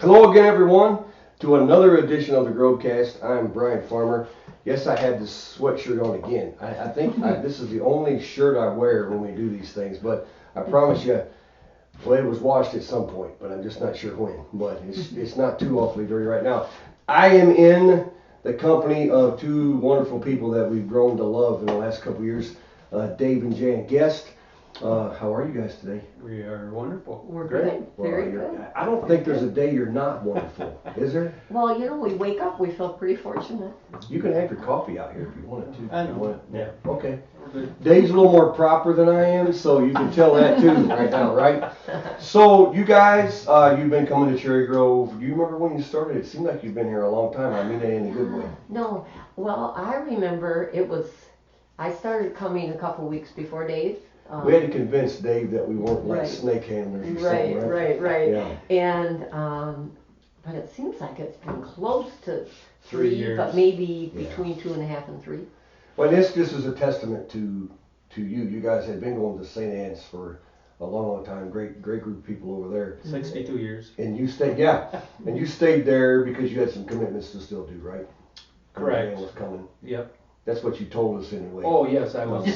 Hello again, everyone, to another edition of the TheGroveCast. I'm Brian Farmer. Yes, I had this sweatshirt on again. I think this is the only shirt I wear when we do these things, but I promise you, well, it was washed at some point, but I'm just not sure when. But it's not too awfully dirty right now. I am in the company of two wonderful people that we've grown to love in the last couple of years, Dave and Jan Guest. How are you guys today? We are wonderful. We're good. Very good. I don't think there's a day you're not wonderful, is there? Well, we wake up, we feel pretty fortunate. You can have your coffee out here if you wanted to. I know. Yeah. Okay. Dave's a little more proper than I am, so you can tell that too right now, right? So you guys, you've been coming to Cherry Grove. Do you remember when you started? It seemed like you've been here a long time. I mean that in a good way. No. Well, I remember I started coming a couple weeks before Dave. We had to convince Dave that we weren't like snake handlers or something, right? Right. Yeah. And, but it seems like it's been close to 3 years. But maybe between 2.5 and 3. Well, this is a testament to you. You guys had been going to St. Anne's for a long time. Great group of people over there. 62 years. And you stayed, and you stayed there because you had some commitments to still do, right? Correct. Marianne was coming. Yep. That's what you told us anyway. Oh yes, I was.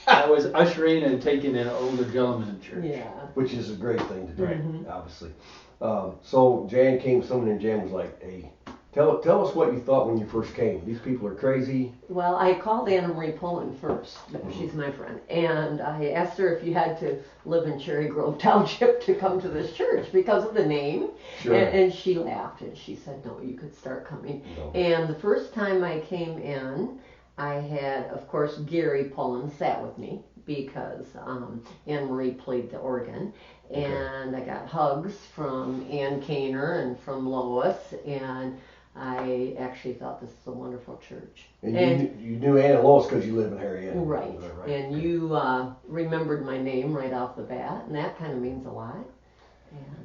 I was ushering and taking an older gentleman in church. Yeah. Which is a great thing to do, Right. obviously. So Jan came, someone in Jan was like, hey, tell us what you thought when you first came. These people are crazy. Well, I called Anna Marie Pullen first. She's my friend. And I asked her if you had to live in Cherry Grove Township to come to this church because of the name. Sure. And she laughed and she said, no, you could start coming. No. And the first time I came in, I had, of course, Gary Pullen sat with me because Anne Marie played the organ. Okay. And I got hugs from Ann Kaner and from Lois. And I actually thought this is a wonderful church. And you knew Ann and Lois because you live in Harriet. Right. And you remembered my name right off the bat, and that kind of means a lot.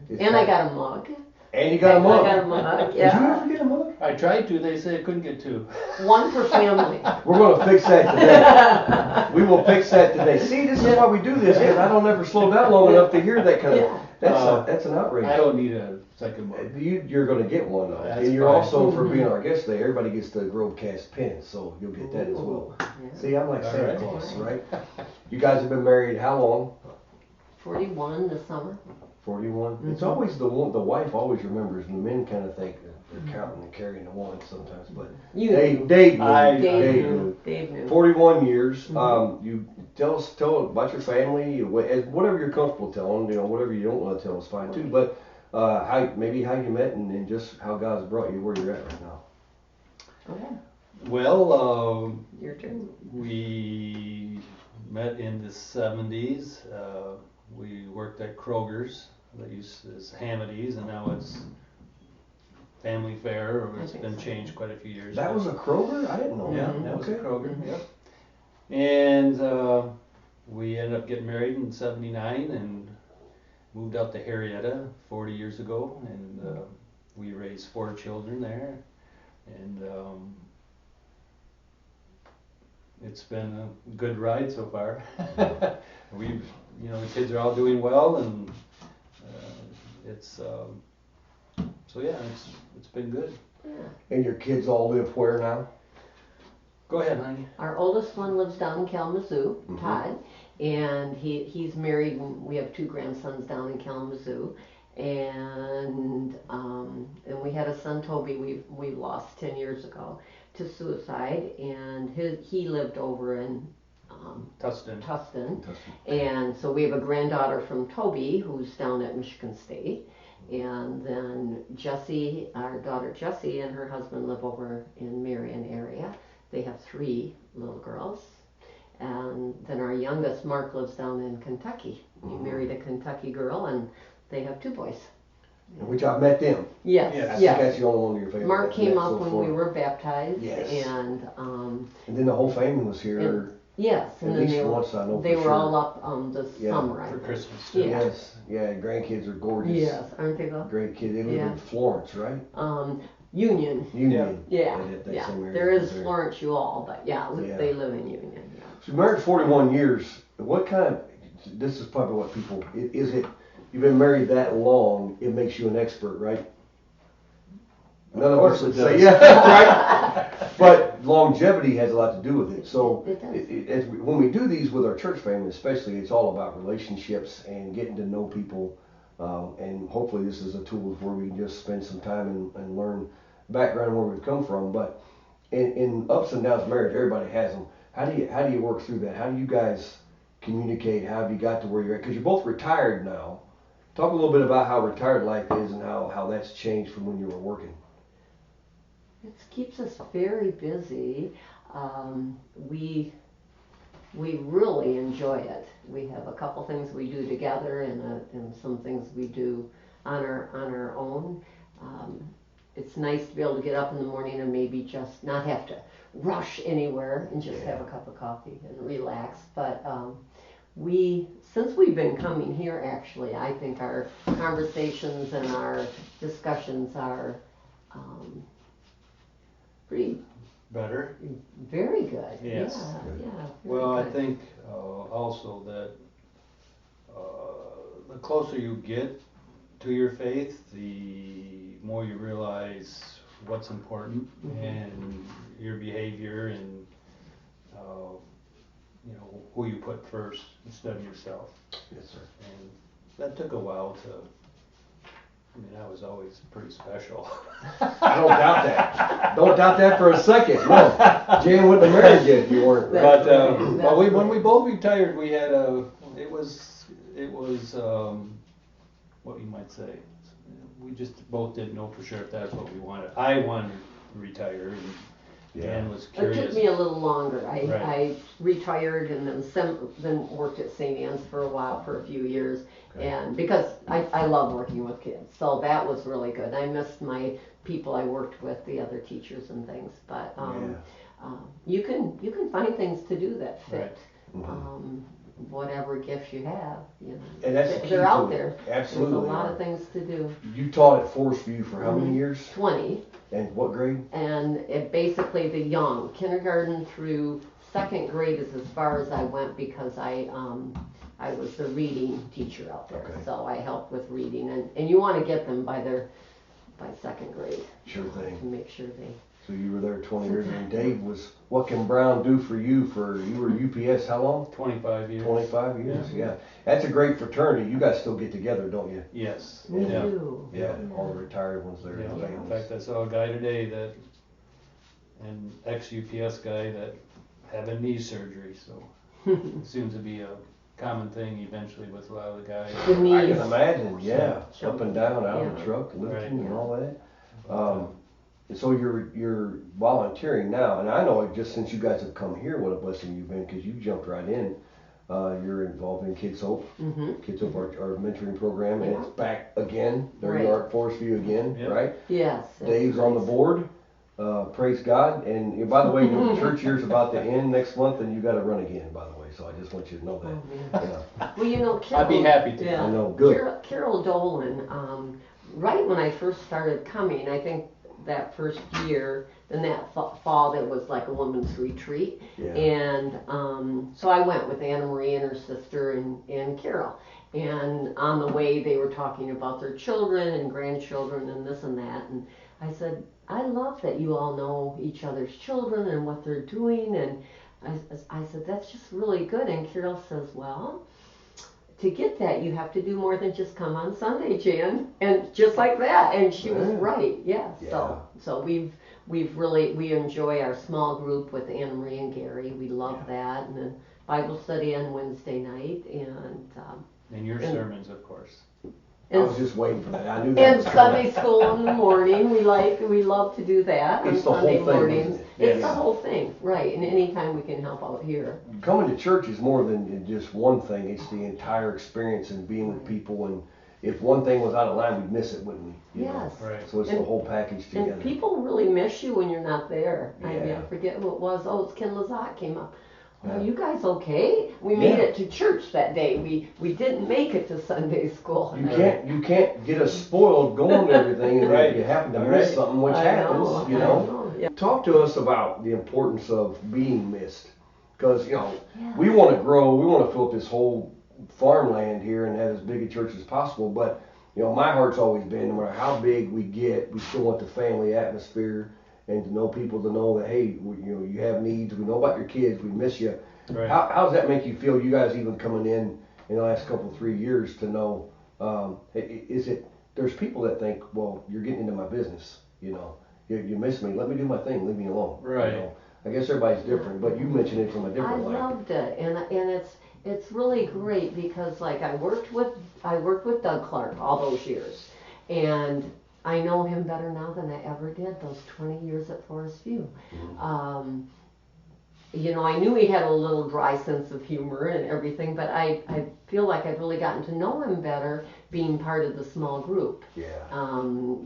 And I got a mug. And you got a mug. I got a mug, Did you yeah. ever get a mug? I tried to. They said I couldn't get two. One per family. We're going to fix that today. We will fix that today. See, this is why we do this, because I don't ever slow down long enough to hear that kind of. That's an outrage. I don't need a second mug. You're going to get one, though. That's And you're fine. also, for being our guest today, everybody gets the TheGroveCast pin, so you'll get that as well. Yeah. See, I'm like All Santa right. Claus, right? You guys have been married how long? 41 this summer. 41? It's always the wife always remembers, and the men kind of think they're counting and carrying the one sometimes, but Dave knew. Dave knew. 41 years. You tell about your family, whatever you're comfortable telling. Whatever you don't want to tell is fine too. But how you met and just how God's brought you where you're at right now. Okay. Well, Your turn. we met in the 70s. We worked at Kroger's. That used as Hamidy's, and now it's Family Fare, or it's been changed quite a few years. That was a Kroger? I didn't know. Yeah, that. that was a Okay. Kroger. Yep. And we ended up getting married in '79 and moved out to Harrietta 40 years ago, and we raised 4 children there, and it's been a good ride so far. We've, the kids are all doing well, and it's so yeah, it's been good. Yeah. And your kids all live where now? Go ahead, honey. Our oldest one lives down in Kalamazoo, Todd, and he's married, and we have 2 grandsons down in Kalamazoo. And we had a son, Toby, we lost 10 years ago to suicide, and he lived over in Tustin. And so we have a granddaughter from Toby who's down at Michigan State. And then Jessie, our daughter Jessie, and her husband live over in Marion area. They have 3 little girls. And then our youngest, Mark, lives down in Kentucky. He married a Kentucky girl, and they have 2 boys. Which I've met them. Yes, I think yes. that's the only one of your family. Mark I've came met up so when far. we were baptized, Yes. and then the whole family was here. yes, At and then least once, I know they for were sure. all up this Yeah, summer. I For think. Christmas. Yeah. Yes, yeah, grandkids are gorgeous. Yes, aren't they though? Great kid. They live Yeah. in Florence, right? Union. Union. Yeah, That yeah. same area There is there. Florence U-All, but yeah, Yeah. they live in Union. Yeah. So you married 41 years. What kind of, this is probably what people, is it you've been married that long, it makes you an expert, right? None of us would say, does. yeah, right? But longevity has a lot to do with it. So It does. when we do these with our church family, especially, it's all about relationships and getting to know people. And hopefully, this is a tool where we can just spend some time and learn background where we've come from. But in ups and downs of marriage, everybody has them. How do you work through that? How do you guys communicate? How have you got to where you're at? Because you're both retired now. Talk a little bit about how retired life is and how that's changed from when you were working. It keeps us very busy. We really enjoy it. We have a couple things we do together and some things we do on our own. It's nice to be able to get up in the morning and maybe just not have to rush anywhere and just have a cup of coffee and relax. But since we've been coming here, actually, I think our conversations and our discussions are pretty Better. very good. Yes. Yeah. Well, I good. think also that the closer you get to your faith, the more you realize what's important and your behavior and who you put first instead of yourself. Yes, sir. And that took a while to. I mean, I was always pretty special. Don't doubt that. Don't doubt that for a second. No, Jan wouldn't have married you if you weren't. But when we both retired, we had it was what you might say. We just both didn't know for sure if that's what we wanted. I wanted to retire, and Dan was It curious. took me a little longer. I Right. retired and then worked at St. Anne's for a while, for a few years. Okay. And because I love working with kids, so that was really good. I missed my people I worked with, the other teachers and things. But you can find things to do that fit whatever gifts you have. And that's the key they're to out it. there. Absolutely. There's a lot of things to do. You taught at Forest View for how many years? 20. And what grade? And it basically the young, kindergarten through second grade is as far as I went because I was the reading teacher out there. Okay. So I helped with reading, and you want to get them by second grade. Sure thing. To make sure they. So you were there 20 years, and Dave was, what can Brown do for you you were UPS how long? 25 years. 25 years, yeah. That's a great fraternity. You guys still get together, don't you? Yes. We Yeah. do. Yeah, all the retired ones there. Yeah. Yeah. In fact, I saw a guy today an ex-UPS guy that had a knee surgery, so it seems to be a common thing eventually with a lot of the guys. The I knees. can imagine, yeah. Sure. Up and down out of the Yeah. truck, lifting Right. and all that. So you're volunteering now, and I know it just since you guys have come here, what a blessing you've been, because you jumped right in. You're involved in Kids Hope, Kids Hope, our mentoring program, and Yeah. it's back again. There Right. you are at Forest View again, Yep. right? Yes. that's Dave's on the nice. board. Praise God. And by the way, the church year's about to end next month, and you got to run again, by the way. So I just want you to know that. Yeah. Well, Carol, I'd be happy to. Yeah. I know. Good. Carol Dolan, right when I first started coming, I think that first year, then that fall there was like a women's retreat. Yeah. And so I went with Anna Marie and her sister and Carol. And on the way they were talking about their children and grandchildren and this and that. And I said, I love that you all know each other's children and what they're doing. And I said, that's just really good. And Carol says, well, to get that, you have to do more than just come on Sunday, Jan. And just like that. And she was right. Yeah. So we enjoy our small group with Anna Marie and Gary. We love that. And then Bible study on Wednesday night. And your sermons, of course. I was just waiting for that. I knew that And was coming. Sunday school in the morning. We love to do that on It's the whole Sunday thing, mornings. isn't it? It's Yes. the whole thing, right? And anytime we can help out here. Coming to church is more than just one thing. It's the entire experience and being with people. And if one thing was out of line, we'd miss it, wouldn't we? You know? Yes. Right. So it's the whole package together. And people really miss you when you're not there. I mean, Yeah. I forget who it was. Oh, it's Ken Lazat came up. Yeah. Are you guys okay? We made Yeah. it to church that day. We didn't make it to Sunday school. You can't get us spoiled going to everything, and Right. if you happen to miss Right. something, which I happens, know, you I know. know, yeah. Talk to us about the importance of being missed, because Yes. we want to grow, we want to fill up this whole farmland here and have as big a church as possible. But you know, my heart's always been, no matter how big we get, we still want the family atmosphere and to know people to know that, hey, you know, you have needs. We know about your kids. We miss you. Right. How does that make you feel? You guys even coming in the last couple 3 years to know, is it? There's people that think, well, you're getting into my business. You know, you miss me. Let me do my thing. Leave me alone. Right. You know? I guess everybody's different, but you mentioned it from a I different light. loved it, and it's really great because like I worked with Doug Clark all those years, and I know him better now than I ever did those 20 years at Forest View. Mm-hmm. You know, I knew he had a little dry sense of humor and everything, but I feel like I've really gotten to know him better being part of the small group. Yeah.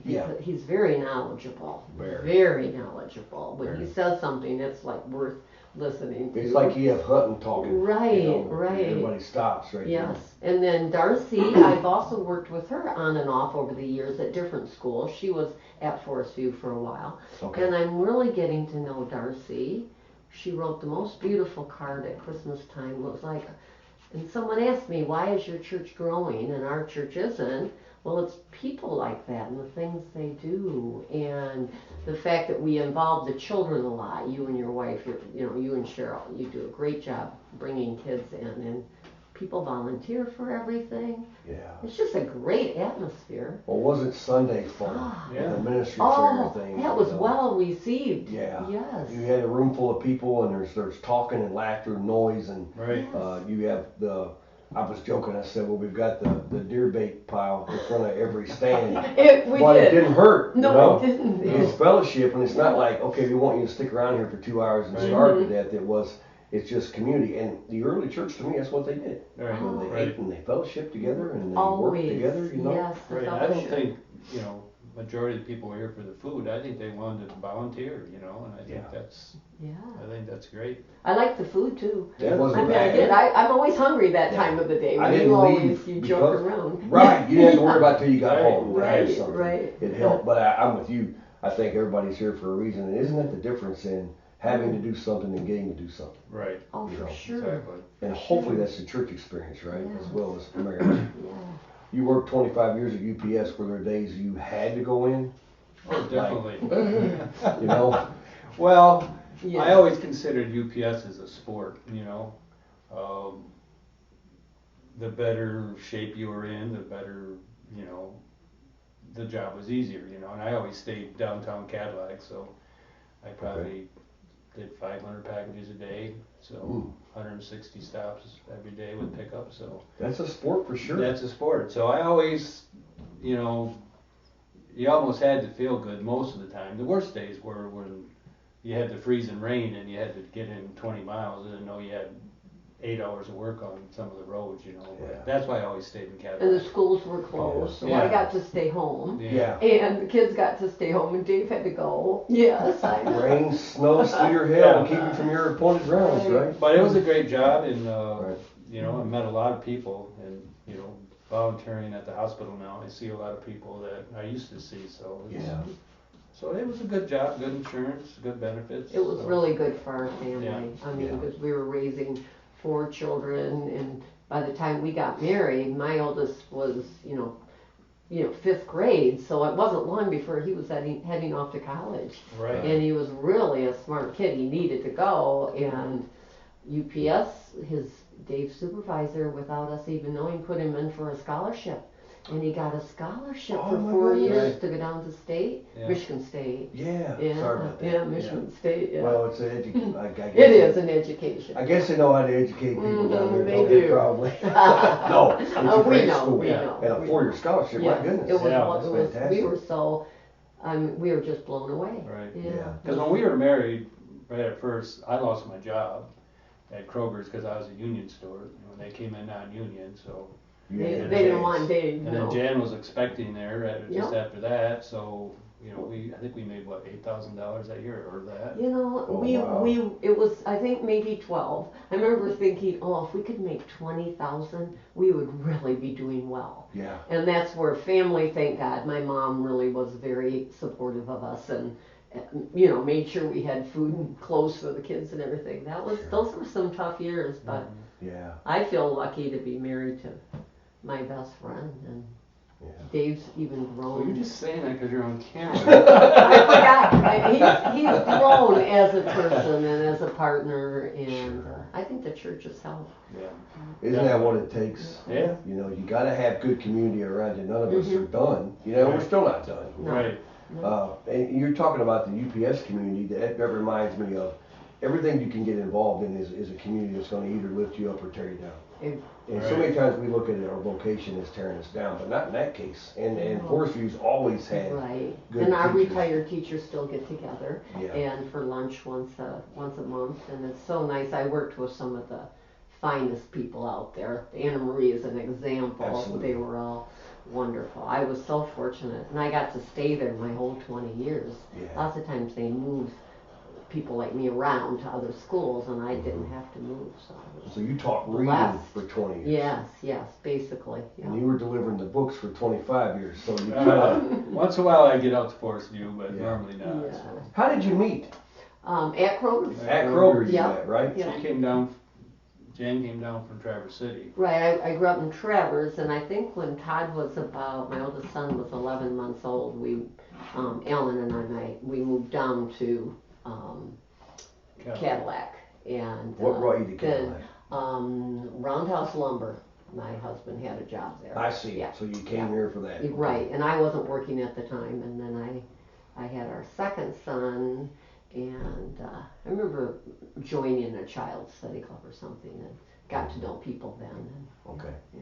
Because he's very knowledgeable. Very Knowledgeable. When Very. he says something, it's like worth listening to. It's like you have Hutton talking. Right, you know, right. Everybody stops right Yes, and then Darcy, I've also worked with her on and off over the years at different schools. She was at Forest View for a while. Okay. And I'm really getting to know Darcy. She wrote the most beautiful card at Christmas time. It was like, and someone asked me, why is your church growing and our church isn't? Well, it's people like that and the things they do, and the fact that we involve the children a lot. You and your wife, you and Cheryl, you do a great job bringing kids in, and people volunteer for everything. Yeah. It's just a great atmosphere. Well, wasn't Sunday fun? Yeah. The ministry Oh, fair thing. that was you know? well received. Yeah. Yes. You had a room full of people, and there's talking and laughter and noise, and Right. you have I was joking. I said, well, we've got the deer bait pile in front of every stand. We but did. It didn't hurt. No, you know? it didn't. It's fellowship, and it's not like, okay, we want you to stick around here for 2 hours and Right. starve to death. It's just community. And the early church, to me, that's what they did. Right. You know, they Right. ate and they fellowshiped together and they Always. worked together, you know. Yes, the Right. I don't fellowship. think, majority of the people were here for the food. I think they wanted to volunteer, and I think Yeah. that's great. I like the food too. It I wasn't mean, I bad. did. I'm always hungry that Yeah. time of the day. I When didn't you leave you joke because- around. Right, you didn't have to worry about it till you got Right, home. to have right, something. right. It helped, but I'm with you. I think everybody's here for a reason, and isn't that the difference in having to do something and getting to do something? Right. Oh, You for know, sure. Exactly. And hopefully that's the church experience, right, Yeah. as well as marriage. Yeah. You worked 25 years at UPS. Were there days you had to go in? Oh, definitely. You know? Well, Yeah. I always considered UPS as a sport, the better shape you were in, the better, the job was easier, and I always stayed downtown Cadillac, so I probably did 500 packages a day, so 160 stops every day with pickup, so That's a sport for sure. that's a sport. So I always, you almost had to feel good most of the time. The worst days were when you had the freezing rain and you had to get in 20 miles and know you had 8 hours of work on some of the roads, Yeah. But that's why I always stayed in And Cadillac. the schools were closed, so Yeah. I got to stay home. Yeah. And the kids got to stay home, and Dave had to go. Yes, I know. Rain, snow, sleet, or hail will keep you from your appointed rounds, right? But it was a great job, and Right. I met a lot of people, and volunteering at the hospital now, I see a lot of people that I used to see. So so it was a good job, good insurance, good benefits. It was so. really good for our family. Yeah. I mean, Yeah. because we were raising 4 children, and by the time we got married, my oldest was, 5th grade, so it wasn't long before he was heading off to college. Right. And he was really a smart kid. He needed to go, and UPS, his Dave supervisor, without us even knowing, put him in for a scholarship. And he got a scholarship Oh, for my 4 goodness. years to go down to state, Yeah. Michigan State. Yeah. Yeah, Sorry about that. yeah, Michigan State. Yeah. Well, it's an education. I guess It is an education. I guess they know how to educate people down there. They don't do. Probably. No, it's a We great know, school. we know. And a 4-year scholarship. Yes, My goodness. it was, Yeah, that's it was, fantastic. we were so, we were just blown away. Right. Yeah. Yeah. Because when we were married, right at first, I lost my job at Kroger's because I was a union store. They came in non-union, so. You They, had a they didn't chance. want Dave, And no. then Jan was expecting there just Yeah. after that, so I think we made what, $8,000 that year or that. You know, it was, I think maybe 12. I remember thinking, oh, if we could make 20,000, we would really be doing well. Yeah. And that's where family, thank God, my mom really was very supportive of us and, made sure we had food and clothes for the kids and everything. Those were some tough years, but yeah. I feel lucky to be married to my best friend, and Dave's even grown. Well, you're just saying that because you're on camera. I forgot. He's grown as a person and as a partner, and I think the church has helped. Yeah. Isn't that what it takes? Yeah. You got to have good community around you. None of us are done. We're still not done. No. Right. And you're talking about the UPS community. That reminds me of everything you can get involved in is a community that's going to either lift you up or tear you down. And so many times we look at our vocation as tearing us down, but not in that case. And Forest View's always had good and our teachers. Retired teachers still get together and for lunch once a month, and it's so nice. I worked with some of the finest people out there. Anna Marie is an example. Absolutely. They were all wonderful. I was so fortunate, and I got to stay there my whole 20 years. Yeah. Lots of times they moved people like me around to other schools, and I didn't have to move. So you taught reading for 20 years. Yes, basically. Yeah. And you were delivering the books for 25 years. So you once in a while I get out to Forest View, but normally not. Yeah. So. How did you meet? At Kroger's. At Kroger's, you met, right? Yeah. Jan came down from Traverse City. Right, I grew up in Traverse, and I think when Todd was my oldest son was 11 months old, Alan and we moved down to Cadillac. And what brought you to Cadillac? Roundhouse Lumber. My husband had a job there. I see. Yeah. So you came here for that. Right, and I wasn't working at the time, and then I had our second son, and I remember joining a child's study club or something, and got to know people then. And, okay. Yeah.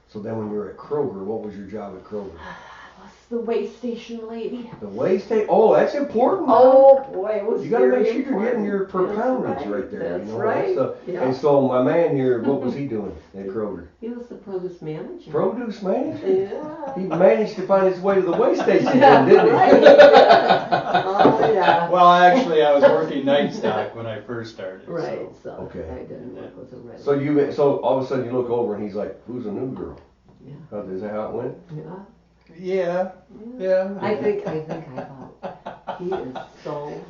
So then when you were at Kroger, what was your job at Kroger? I was the weigh station lady. The weigh station? Oh, that's important. Oh boy, it was. You got to make sure important. you're getting your per poundage right there. That's right. And so my man here, what was he doing at Kroger? He was the produce manager. Produce manager? Yeah. He managed to find his way to the weigh station then, didn't he? Right. Oh yeah. Well, actually, I was working night stock when I first started. Right. So. Okay. I didn't work with a red. So all of a sudden you look over and he's like, "Who's a new girl?" Yeah. Is that how it went? Yeah. I think I thought he is so.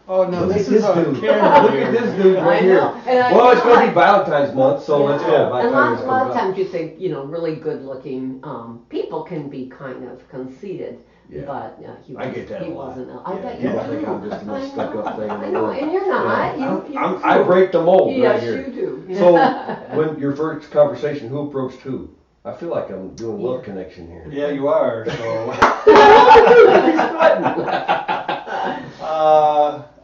Oh no, Look this at is this on dude. camera. Look at this dude right I here. know. And Well, it's going to be Valentine's month, so let's go. By the And time a this lot of comes out. times you think, really good-looking people can be kind of conceited, Yeah. but he I get that he a lot. wasn't. I bet you People do. think I'm just the most stuck-up thing in the I know, world. and you're not. Yeah. I break the mold right Yes, here. you do. So, when your first conversation, who approached who? I feel like I'm doing love connection here. Yeah, you are. So.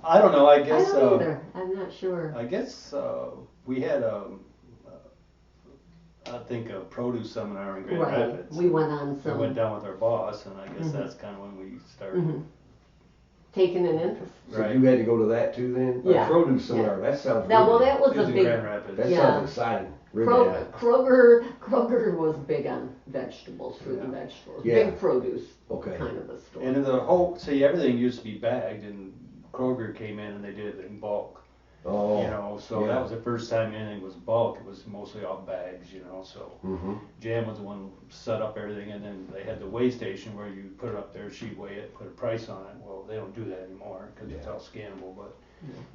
I don't know. I guess. I don't either. I'm not sure. I guess we had I think a produce seminar in Grand Rapids. We went on some. We went down with our boss, and I guess that's kind of when we started. Taking an interest. So you had to go to that too then? Yeah. A produce seminar. That sounds Now, really, that was It was a in big. Grand Rapids. that Yeah. sounds exciting. Really. Kroger was big on vegetables, fruit and vegetables. Yeah. Big produce Okay. kind of a store. And everything used to be bagged, and Kroger came in and they did it in bulk. Oh. So that was the first time anything was bulk. It was mostly all bags, so. Mm-hmm. Jan was the one who set up everything, and then they had the weigh station where you put it up there, she'd weigh it, put a price on it. Well, they don't do that anymore because it's all scannable, but.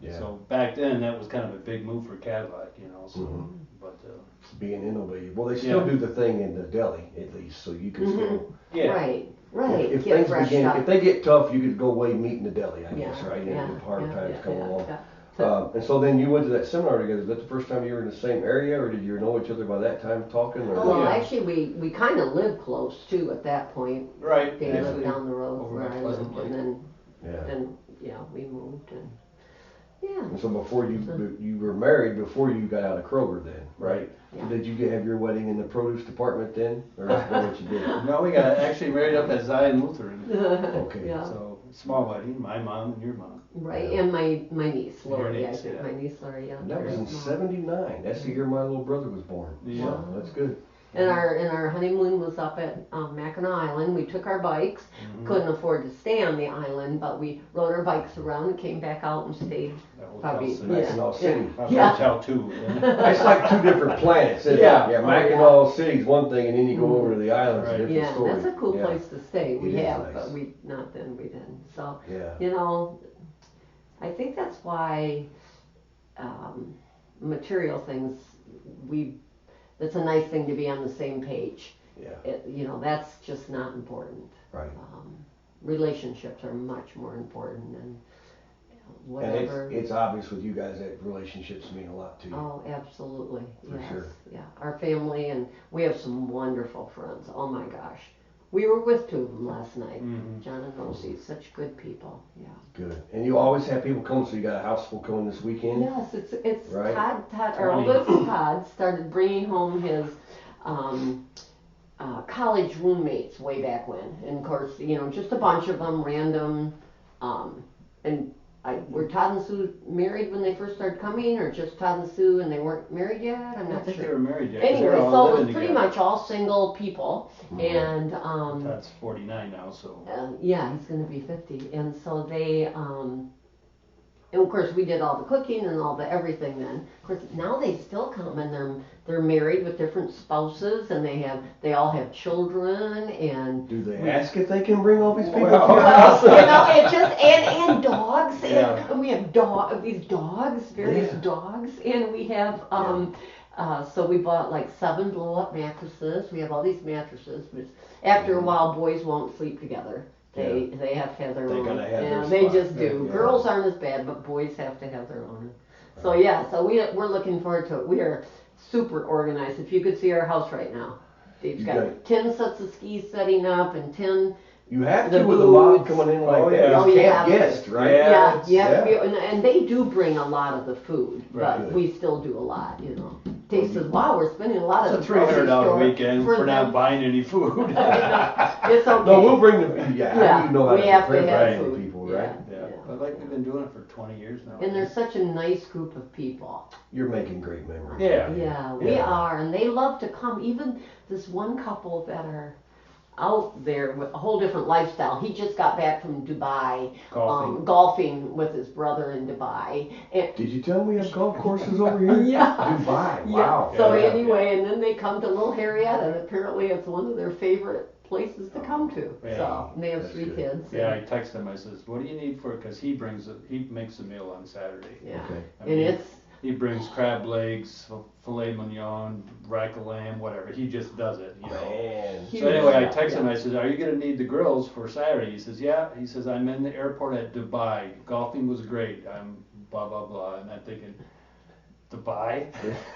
Yeah. So back then, that was kind of a big move for Cadillac, so. Mhm. But. Being innovative. Well, they still do the thing in the deli at least, so you can still. Yeah. Right. If Get things fresh begin, stuff. if they get tough, you could go weigh meat in the deli, I guess, Yeah, right? yeah, And if hard times come along. yeah. And so then you went to that seminar together. Is that the first time you were in the same area, or did you know each other by that time talking? Or? Well, actually, we kind of lived close too at that point. Right. They lived down the road Over where at I Pleasant lived, Lake. and Yeah. then we moved, and And so before you were married before you got out of Kroger then, right? Yeah. So did you have your wedding in the produce department then, or is that what you did? No, we got actually married up at Zion Lutheran. Okay. Yeah. So small wedding, my mom and your mom. Right, and my niece Lori. Your niece, I think my niece Lori. Yeah. And that was in very small. '79. That's the year my little brother was born. Yeah. So that's good. And our honeymoon was up at Mackinac Island. We took our bikes. Couldn't afford to stay on the island, but we rode our bikes around and came back out and stayed. Probably Mackinac City. Yeah. Hotel too. It's like two different planets, isn't Yeah. it? Yeah, Oh, Mackinac City's one thing, and then you go over to the islands, Right. a different Yeah, story. that's a cool Yeah. place to stay. We It is have, nice. but we didn't. So Yeah. you know, I think that's why material things that's a nice thing to be on the same page. Yeah. That's just not important. Right. Relationships are much more important than whatever. And it's obvious with you guys that relationships mean a lot to you. Oh, absolutely. For Yes. sure. Yeah. Our family, and we have some wonderful friends. Oh my gosh. We were with two of them last night. John and Rosie, such good people. Yeah. Good. And you always have people come, so you got a house full coming this weekend? Yes, it's Right. Todd, our oldest Todd, started bringing home his college roommates way back when. And of course, just a bunch of them, random, and were Todd and Sue married when they first started coming, or just Todd and Sue and they weren't married yet? I'm I not think sure. they were married yet. 'Cause they Anyway, were all so it was living pretty together. much all single people, and Todd's 49 now, so. yeah, he's going to be 50, and so they, and of course we did all the cooking and all the everything then. Of course, now they still come and they're married with different spouses, and they all have children, and Do they ask if they can bring all these people? well, it just and dogs, Yeah. and we have various dogs, and we have so we bought like 7 blow-up mattresses. We have all these mattresses, but after a while, boys won't sleep together. They have to have their They own. gotta have their They spot. just do. Yeah. Girls aren't as bad, but boys have to have their own. So so we're looking forward to it. We are super organized. If you could see our house right now, Dave's You got got 10 sets of skis setting up and 10. You have The to with a mob booths. coming in like Oh, that. yeah. You Oh, can't yeah. guest, right? Yeah. Yeah. And they do bring a lot of the food, but Right. we still do a lot, Dave says, wow, we're spending a lot It's of a the grocery $300 store weekend for them." not buying any food. It's okay. No, we'll bring the food. Yeah, Yeah, how do you know how we to have to prepare have for food. people, Yeah. right? Yeah, but like we've been doing it for 20 years now. And they're such a nice group of people. You're making great memories. Yeah. Yeah, we Yeah. are, and they love to come. Even this one couple that are out there with a whole different lifestyle. He just got back from Dubai, golfing with his brother in Dubai. And, Did you tell me we have golf courses over here? Yeah. Dubai. Wow. yeah. So Yeah. anyway, and then they come to Little Harriet, and apparently it's one of their favorite places to come to. Yeah. So and they have That's 3 good. kids. Yeah, I texted him. I says, "What do you need for it?" Because he makes a meal on Saturday. Yeah. Okay. I And mean, it's he brings crab legs, filet mignon, rack of lamb, whatever. He just does it, Man. Huge. So anyway, I Yeah, texted him. yeah. I said, "Are you going to need the grills for Saturday?" He says, "Yeah." He says, "I'm in the airport at Dubai. Golfing was great. I'm blah blah blah." And I'm thinking, Dubai?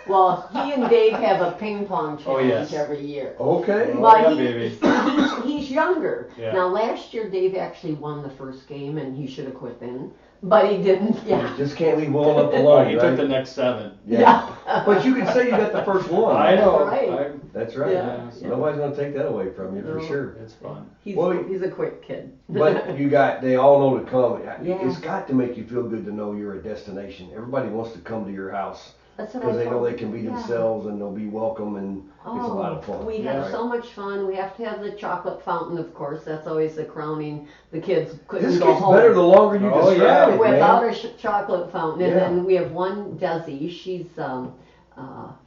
well, he and Dave have a ping pong challenge Oh, yes. every year. Okay. Oh, Well, yeah, baby. he's younger. Yeah. Now, last year, Dave actually won the first game, and he should have quit then. But he didn't, yeah. Just can't leave one up Oh, alone, he right? took the next 7. Yeah. But you can say you got the first one. I know. right. That's right. Yeah. So nobody's going to take that away from you, for No. sure. It's fun. He's, Well, he's a quick kid. But they all know to come. Yeah. It's got to make you feel good to know you're a destination. Everybody wants to come to your house That's what because I they know told they can be yeah. themselves and they'll be welcome, and it's a lot of fun. We Yeah. have Right. so much fun. We have to have the chocolate fountain, of course. That's always the crowning. The kids couldn't This go gets home better the longer you Oh, describe yeah. it, without man. a chocolate fountain. And Yeah. then we have one Desi. She's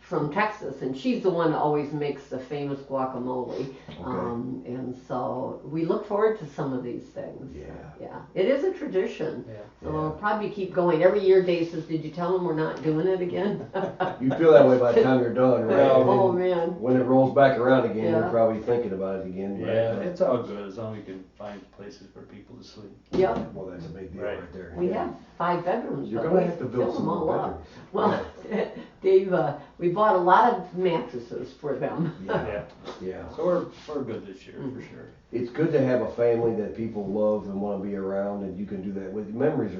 from Texas, and she's the one that always makes the famous guacamole. And so we look forward to some of these things. Yeah. Yeah, it is a tradition. Yeah. So we'll probably keep going. Every year Dave says, "Did you tell them we're not doing it again?" You feel that way by the time you're done, right? Well, And then oh man. when it rolls back around again, Yeah. you're probably thinking about it again. Yeah, Right? it's all good as long as you can find places for people to sleep. Yep. Well, that's a big deal Right. right there. We Yeah. have 5 bedrooms. You're but gonna we have to fill build some them more all up. bedrooms. Well, Dave, we bought a lot of mattresses for them. Yeah. Yeah. Yeah. So we're good this year Mm-hmm. for sure. It's good to have a family that people love and want to be around, and you can do that with. Memories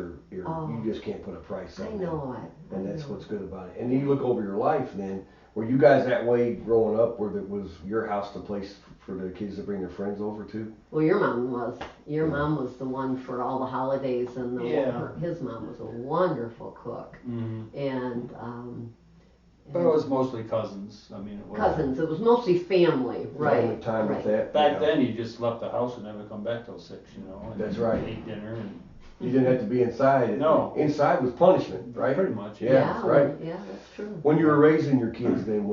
Oh. you just can't put a price on I them. know it. And I that's know. what's good about it. And you look over your life then, were you guys that way growing up, where it was your house the place for the kids to bring their friends over to? Well, your mom was. Your mom was the one for all the holidays, and Yeah. his mom was a wonderful cook. Mm-hmm. And But it was mostly cousins, I mean, it was. Cousins, it was mostly family, right? Family time with right. that. Back yeah. then, you just left the house and never come back till 6, you know? And That's right. Ate dinner and. You didn't have to be inside. No. Inside was punishment, right? Pretty much, Yeah, yeah. that's right. Yeah, that's true. When you were raising your kids then,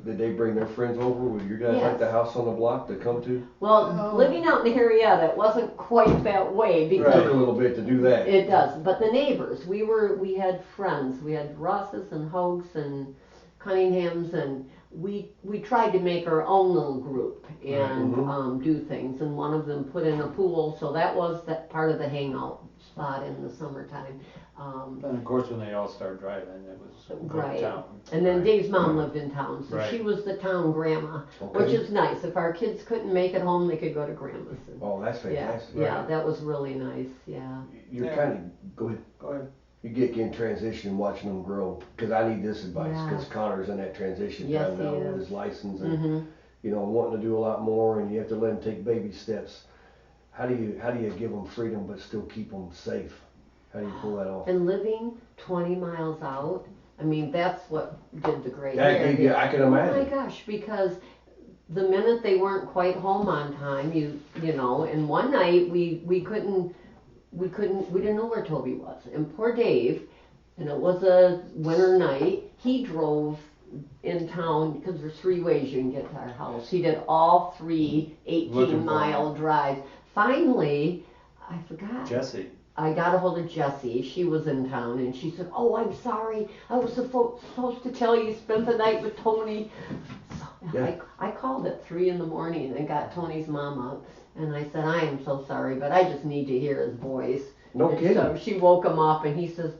did they bring their friends over? Was your guys Yes. like the house on the block to come to? Well, living out in Harrietta, it wasn't quite that way because Took a little bit to do that. it does. But the neighbors, we had friends. We had Rosses and Hogues and Cunninghams, and we tried to make our own little group and do things. And one of them put in a pool, so that was that part of the hangout spot in the summertime. And of course, when they all started driving, it was a good Right. town. And then Dave's mom lived in town, so Right. she was the town grandma, which Okay. is nice. If our kids couldn't make it home, they could go to grandma's. And, Oh, that's yeah, fantastic. yeah, that was really nice. Yeah. You're Yeah. kind of, go ahead. Go ahead. You get in transition and watching them grow. Because I need this advice. Because Yes. Connor's in that transition Yes, time he now with is. his license and Mm-hmm. wanting to do a lot more, and you have to let him take baby steps. How do you give them freedom but still keep them safe? How do you pull that off? And living 20 miles out, I mean, that's what did the great Yeah, hair. yeah, I can Oh imagine. my gosh, because the minute they weren't quite home on time, you know, and one night we didn't know where Toby was. And poor Dave, and it was a winter night, he drove in town, because there's 3 ways you can get to our house. He did all 3 Looking for 18-mile drives. Finally, I forgot. Jesse. I got a hold of Jessie. She was in town, and she said, "Oh, I'm sorry. I was supposed to tell you spent the night with Tony." So Yeah. I called at 3 in the morning and got Tony's mom up, and I said, "I am so sorry, but I just need to hear his voice." No And kidding. So she woke him up, and he says,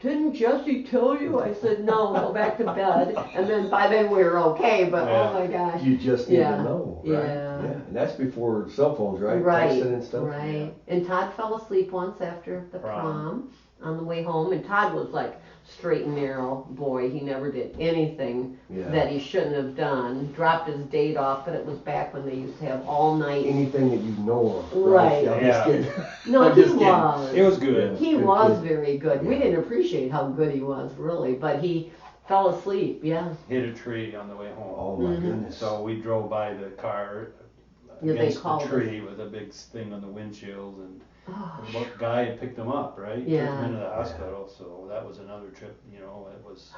"Didn't Jessie tell you?" I said, "No, go back to bed." And then by then we were okay, but Yeah. oh my gosh. You just need Yeah. to know, right? Yeah. And that's before cell phones, right? Right, Texting and stuff. right. And Todd fell asleep once after the prom on the way home, and Todd was like straight and narrow boy. He never did anything Yeah. that he shouldn't have done. Dropped his date off, but it was back when they used to have all night. Anything that you know of. Right. I'm Yeah. just kidding. No, I'm he just kidding. was. It was good. He Good was kid. very good. We Yeah. didn't appreciate how good he was, really, but he fell asleep. Yeah. Hit a tree on the way home. Oh my Mhm. goodness. So we drove by the car Yeah, they against the called tree with a big thing on the windshield, and Oh, the guy had picked him up, right? Took Yeah. him into the hospital, so that was another trip, you know, it was.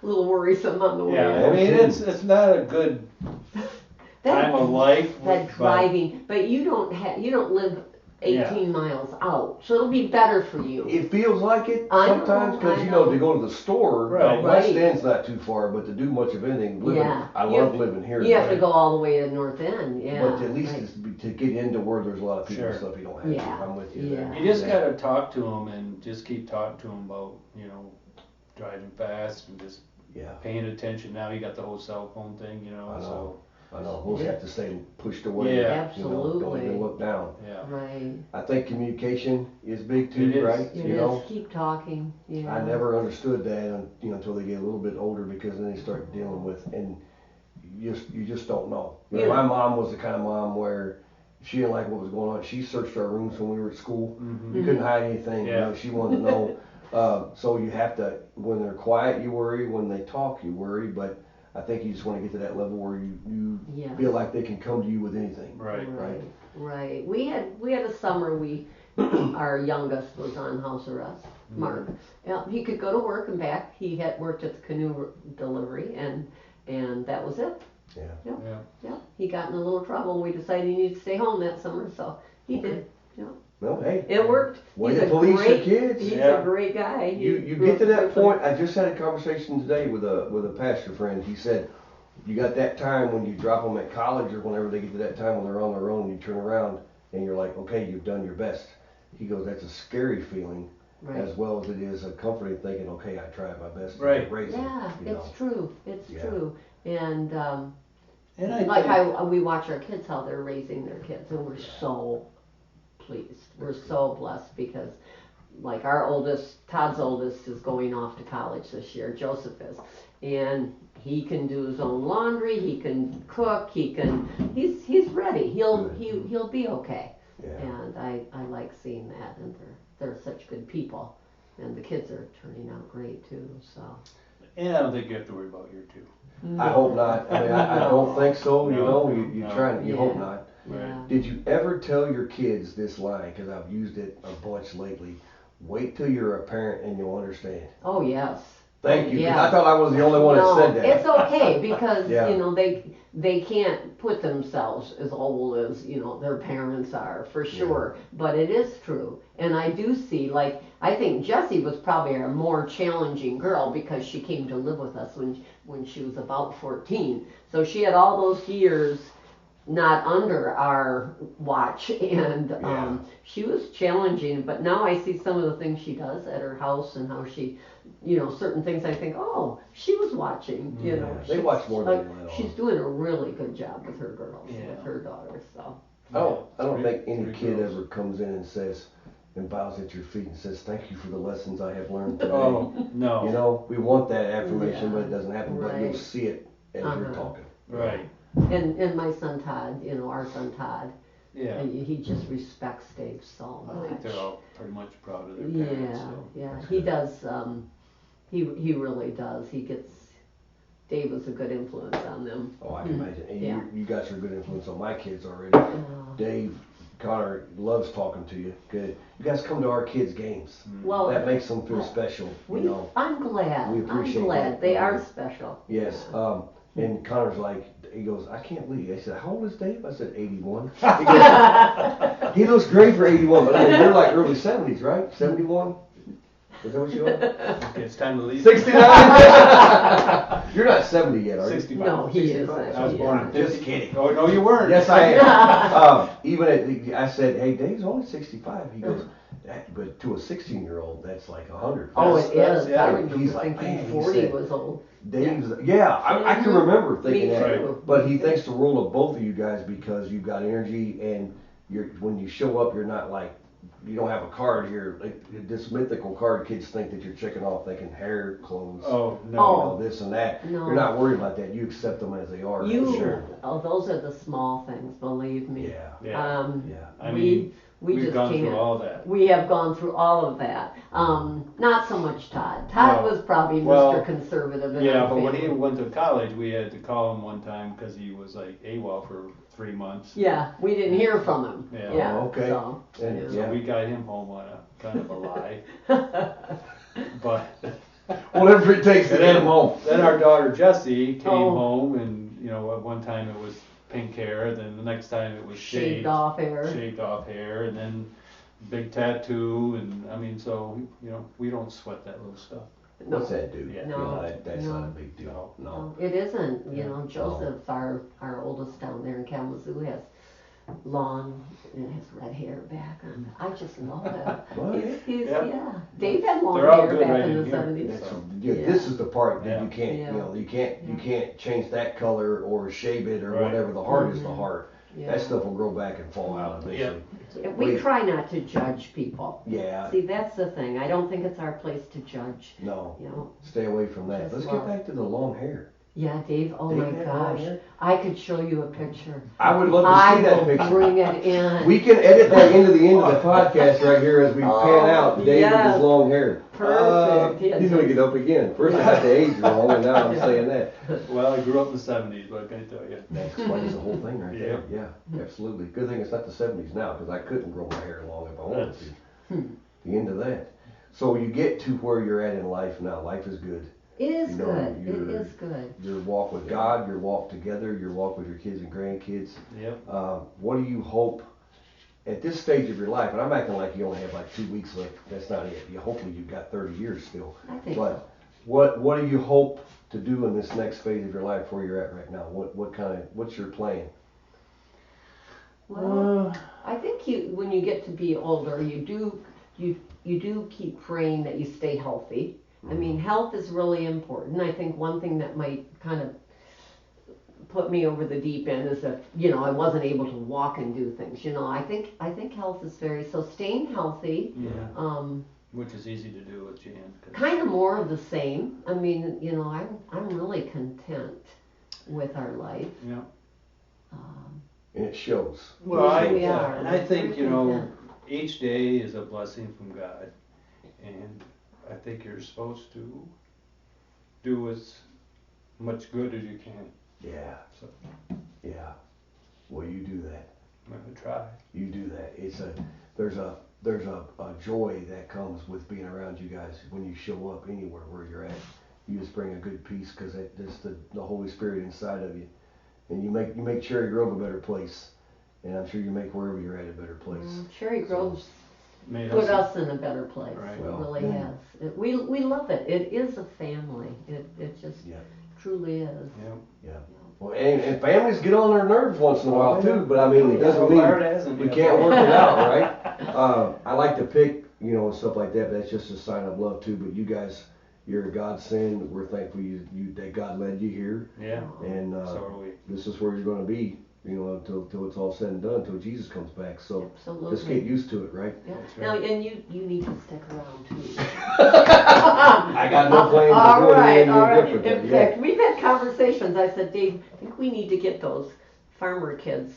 a little worrisome on the way. Yeah, I mean, it's not a good time of life. That but- driving, but you don't live 18 miles out, so it'll be better for you. It feels like it I know, sometimes because I you know know. to go to the store. Right. West Right. End's not too far, but to do much of anything, Yeah. I You love have- living here. You have to Right. go all the way to North End, yeah. But at least right. it's to get into where there's a lot of people and Sure. stuff you don't have Yeah. to. I'm with you Yeah. there. You just Yeah. gotta talk to them and just keep talking to them about, you know, driving fast and just Yeah. paying attention. Now you got the whole cell phone thing, you know, I know. so, I know. We'll have to stay pushed away. Yeah. You know, don't Absolutely. even look down. yeah. Right. I think communication is big too, It is. right? It You is. know, Keep talking. Yeah. I never understood that, until they get a little bit older because then they start dealing with, and you just don't know. You know, Yeah. my mom was the kind of mom where she didn't like what was going on. She searched our rooms when we were at school. Mhm. You couldn't hide anything. Yeah. She wanted to know. So you have to, when they're quiet, you worry. When they talk, you worry. But I think you just want to get to that level where you Yes. feel like they can come to you with anything. Right. Right. Right. We had a summer our youngest was on house arrest, Mark. Yeah, he could go to work and back. He had worked at the canoe delivery, and that was it. Yeah. Yeah. Yeah, he got in a little trouble. We decided he needed to stay home that summer, so he did. Well, hey. It worked. Way He's to a police your great, kids. he's Yeah. a great guy. You get to that point. I just had a conversation today with a pastor friend. He said, you got that time when you drop them at college or whenever they get to that time when they're on their own, you turn around and you're like, okay, you've done your best. He goes, that's a scary feeling Right. as well as it is a comforting thinking, okay, I tried my best to Right. raise them. Yeah, you know. it's true. It's Yeah. true. And And I like think, we watch our kids how they're raising their kids, and we're so pleased. We're so blessed because, like our oldest, Todd's oldest, is going off to college this year. Joseph is, and he can do his own laundry. He can cook. He's ready. He'll be okay. Yeah. And I like seeing that, and they're such good people, and the kids are turning out great too. So And I don't think you have to worry about year 2. I hope not. I mean, I don't think so. You No. know, you No. try and you hope Yeah. not. Yeah. Did you ever tell your kids this line? Because I've used it a bunch lately. Wait till you're a parent and you'll understand. Oh, yes. Thank you. 'Cause Yeah. I thought I was the only one that No, said that. it's okay because, Yeah. you know, they can't put themselves as old as, you know, their parents are, for sure. But it is true. And I do see, like, I think Jessie was probably a more challenging girl because she came to live with us when she was about 14. So she had all those years not under our watch, and Yeah. she was challenging. But now I see some of the things she does at her house and how she, you know, certain things I think, oh, she was watching, you know. They watch more than they let She's on. doing a really good job with her girls, Yeah. with her daughters, so. I don't think any Three kid girls. ever comes in and says, and bows at your feet and says, thank you for the lessons I have learned today. Oh, no. You know, we want that affirmation, Yeah. but it doesn't happen, but you'll Right. see it as you're Uh-huh. talking. Right. And my son Todd, you know, our son Todd, Yeah. he just respects Dave so I much. think they're all pretty much proud of their Yeah, parents. So. yeah, That's he good. does, he really does. Dave was a good influence on them. Oh, I can imagine. And Yeah. you got your good influence on my kids already. Uh, Dave, Connor loves talking to you. Good. You guys come to our kids' games. Well, That makes them feel special, you know. I'm glad, We appreciate I'm glad, that. they are special. Yes. And Connor's like, he goes, I can't believe it. I said, how old is Dave? I said, 81. He goes, he looks great for 81, but I mean, you're like early 70s, right? 71? Is that what you are? Okay, it's time to leave. 69? You're not 70 yet, are you? 65. No, he 65. isn't. I was he born in isn't. 50. Just kidding. Oh, no, you weren't. Yes, I am. Even I said, hey, Dave's only 65. He goes, but to a 16-year-old, that's like 100. Oh, That's- it is. yeah, I remember he's like, thinking man, he 40 said- was old. Dave's, I can remember thinking Me that. too. But he thinks the world of both of you guys because you've got energy and when you show up, you're not like, you don't have a card here. Like, this mythical card, kids think that you're checking off thinking hair, clothes, Oh, no. you know, this and that. No. You're not worried about that. You accept them as they are. You, Sure. oh, those are the small things, believe me. Yeah. Yeah. Yeah. I mean, we we've just gone can't. through all that. We have gone through all of that. Not so much Todd. Todd No. was probably Well, Mr. Conservative in Yeah, our but when he family. went to college, we had to call him one time because he was like AWOL for 3 months. Yeah, we didn't hear from him. Yeah. Yeah. Oh, okay. So, And, So yeah. we got him home on a kind of a lie. But Whatever it takes to get them home. then our daughter Jessie came Oh. home, and you know, at one time it was pink hair, then the next time it was shaved off hair. shaved off hair, and then big tattoo, and I mean, so you know, we don't sweat that little stuff. No. What's that do? Yeah. You No. know, that's No. not a big deal. No. No, it isn't. You Yeah. know, Joseph, our oldest down there in Kalamazoo, has long and has red hair back on. I just love that. Well, He's Yeah. yeah. Dave had long They're all hair good back right in in the here. '70s. That's, So, yeah, Yeah. this is the part that Yeah. you can't, Yeah. you know, you Yeah. can't change that color or shave it or Right. whatever. The heart is the Mhm. heart. Yeah. That stuff will grow back and fall out eventually. We Wait. try not to judge people. Yeah, See, that's the thing. I don't think it's our place to judge. no, You know. stay away from that. Just Let's love- get back to the long hair. Yeah, Dave. Oh Dave my had long gosh, hair? I could show you a picture. I would love to I see that will picture. bring it in. We can edit that into the end of the podcast right here as we pan out Dave with yes. his long hair. Perfect. Yeah, He's gonna get up again. First I got the age wrong and now I'm saying that. Well, I grew up in the '70s, what can I tell you? That explains the whole thing right there. Yeah, absolutely. Good thing it's not the 70s now, because I couldn't grow my hair long if I wanted to. The end of that. So you get to where you're at in life now. Life is good. It is You know, good. It you're- is good. Your walk with God, your walk together, your walk with your kids and grandkids. Yep. What do you hope at this stage of your life? And I'm acting like you only have like 2 weeks left. That's not it. Hopefully you've got 30 years still. I think But what do you hope to do in this next phase of your life where you're at right now? What's your plan? Well, I think when you get to be older, you do keep praying that you stay healthy. I mean, health is really important. I think one thing that might kind of put me over the deep end is that, you know, I wasn't able to walk and do things. You know, I think health is so staying healthy. Yeah. Which is easy to do with Jan. Kind of more of the same. I mean, you know, I'm really content with our life. Yeah. And it shows. Well, we are. and I think, We're you know, content. each day is a blessing from God, and I think you're supposed to do as much good as you can. Yeah, So yeah. Well, you do that. I'm gonna try. You do that. There's a joy that comes with being around you guys when you show up anywhere where you're at. You just bring a good peace because that's the Holy Spirit inside of you, and you make Cherry Grove a better place, and I'm sure you make wherever you're at a better place. Cherry Grove's Made put us in a better place. Right. It Well, really good. has. We love it. It is a family. It just Yeah. truly is. Yeah. Yeah. Well, and families get on their nerves once in a while too, but I mean, it doesn't So mean hard hasn't we it? can't work it out, right? I like to pick, and stuff like that, but that's just a sign of love too. But you guys, you're a godsend. We're thankful that God led you here, Yeah. and So are we. this is where you're going to be, until it's all said and done, until Jesus comes back. So Absolutely. just get used to it, right? Yeah. That's Now, right. and you need to stick around too. I got no plans All of doing right, anything all right. different. In fact, we've had conversations. I said, Dave, I think we need to get those farmer kids,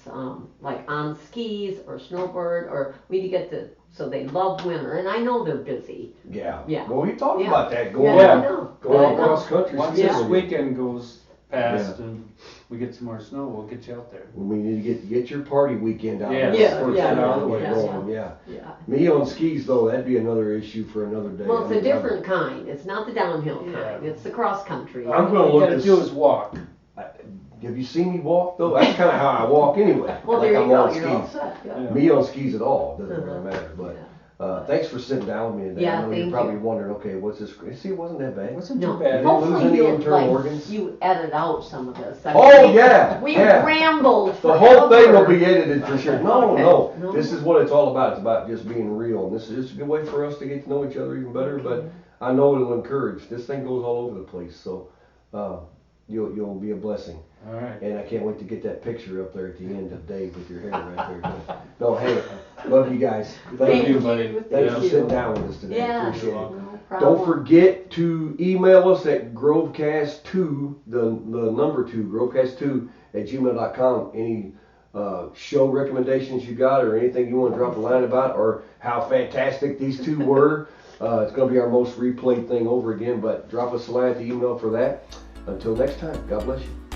like on skis or snowboard, or we need to get so they love winter. And I know they're busy. Yeah. Yeah. Well, we talked Yeah. about that Yeah, going I know. going I know. across country. Once Yeah. this skiing. weekend goes past and we get some more snow, we'll get you out there. We need to get your party weekend out. Yeah. Yeah, First yeah, thing out of the yeah, way yeah. going, yeah. Yeah. Me on skis though, that'd be another issue for another day. Well, it's I a mean, different kind. It's not the downhill kind. Yeah. It's the cross country. I'm gonna All you look gotta this- do is walk. Have you seen me walk though? That's kind of how I walk anyway. Well, like there you I'm go. on You're all skis. set. Yeah. Yeah. Me on skis at all doesn't really Uh-huh. matter. But Yeah. thanks for sitting down with me today. Yeah, I know you're thank probably you. wondering, okay, what's this? See, it wasn't that bad. It wasn't No. too bad. Didn't lose Hopefully any you'll, internal organs? you edit out some of this. I Oh, mean, yeah, We yeah. rambled The whole thing will forever. be edited for sure. No, Okay. no, No. this is what it's all about. It's about just being real. And this is just a good way for us to get to know each other even better. But I know it'll encourage. This thing goes all over the place. So you'll be a blessing. All right. And I can't wait to get that picture up there at the end of Dave with your hair right there. No, hey, love you guys. Thank you, buddy. Thanks thank for you. sitting down with us today. Yeah, Appreciate it. no problem. Don't forget to email us at GroveCast2, the number 2, GroveCast2 @gmail.com. Any show recommendations you got or anything you want to drop a line about or how fantastic these two were. It's going to be our most replayed thing over again, but drop us a line at the email for that. Until next time, God bless you.